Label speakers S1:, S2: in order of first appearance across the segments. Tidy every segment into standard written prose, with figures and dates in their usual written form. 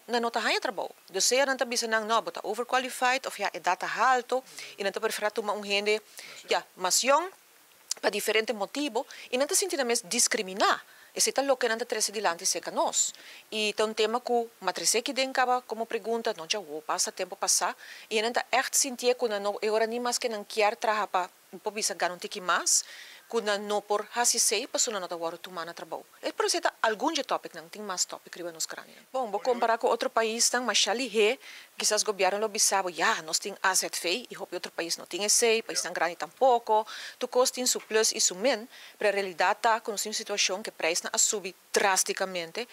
S1: na nota hanya trabaho. Dus saya nanta bisa nang no, bota overqualified of ya edata alto, e nanta prefera tuma gente ya mas young para diferente motivo, e nanta sentir mes discriminar. Esse é o que nanta trece dilante seca nós. E tem tema que matrice que den caba como pergunta, não já vou passa tempo passar, e nanta echt sentir que não agora nem mais que não quer trabalhar para um pouco bisa garantir que mais kuna no por hasi sei paso na nota waro tumana trabalho. É por isso que algum topic não tem mais topic riba nos crânios. Bom, vou comparar com outro país tang mas ali he, quizás governo lo bisabo, ja, nós tem AZV e hope outro país não tem esse, país tão grande tampouco. Tu costin su plus e su min, para a realidade tá com uma situação que preço na subir drasticamente,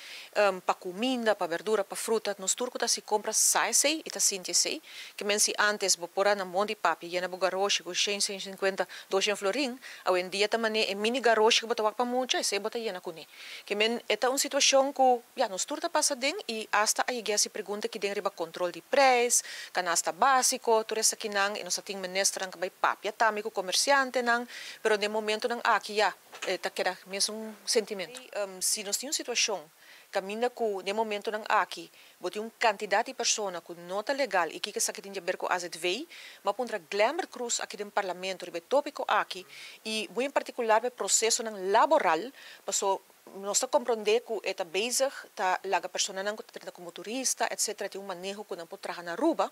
S1: para comida, para verdura, para fruta, nos turco tá se compra sai sei e tá sinti sei, que men se antes vou pôr na mão de papi, e na bugaroche com 150, 200 florin, ao em dia tamane e mini garoche que botawak pa mucha, e sei bota iena kuni. Que men eta uma situação que, ja, nos turta passa den e hasta aí se pergunta que den riba controle de preço, canasta básico, tu resta que nang, e nos ating menestra que vai papi, tami ko comerciante nang, pero de momento nang aqui, ja, tá queda mesmo sentimento. Se nós temos uma situação caminha com, de momento não aqui, bote quantidade de pessoas com nota legal e que sabe que tem a ver com a AZV, mas pondra glamour cruz aqui no parlamento, ribe tópico aqui, e muito em particular o processo laboral, passou nós está compreender que está bezig, tá laga pessoa não que como motorista, etc, tem manejo que não pode trabalhar na rua.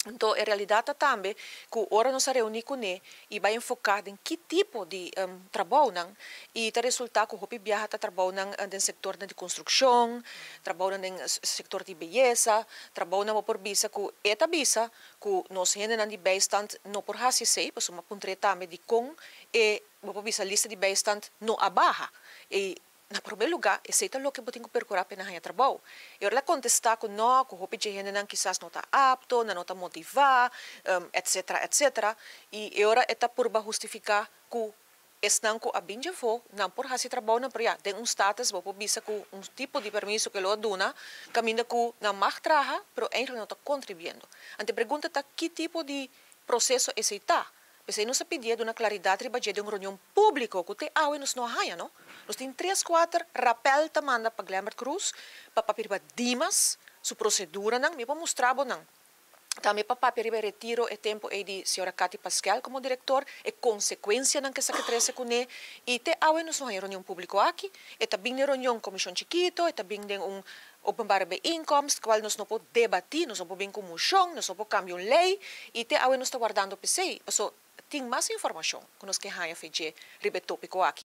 S1: Então, a realidade é também que agora nós reunimos com ele e vai enfocar em que tipo de trabalho e está resultado que o Hopi viaja está trabalhando no setor de construção, trabalhando no setor de beleza, trabalhando por visa que esta visa que nós temos de beistand não por hasi sei, mas uma puntre também de com e por visa lista de beistand não abaja. E na primeiro lugar, esse é o que eu tenho que percorrer para ganhar trabalho. Eu ela contestar que não, que o Hopi não quizás não está apto, não está motivado, etc, etc. E eu está por justificar que estão com a binja for, não por fazer trabalho na praia, tem status, vou bisa que tipo de permiso que lo dona, caminha que não mais trabalha, mas ainda não está contribuindo. Ante pergunta tá que tipo de processo esse está? Você não se pedia de uma claridade de uma reunião pública que te awe nos não haya, não? Nós temos 3, 4 rappel te manda para Glamour Cruz, para papir para Dimas, sua procedura não, me vou mostrar não. Também para papir para retiro e tempo é de senhora Cati Pascal como diretor, e consequência não que secretária com ele, e te awe nos não haya reunião pública aqui, e também de reunião comissão chiquito, e também de openbare bijeenkomst, qual nós não podemos debater, nós não podemos comissão, nós não podemos cambiar lei, e te awe nos está guardando PC, tem mais informação que nós que haya feito ribe tópico aqui.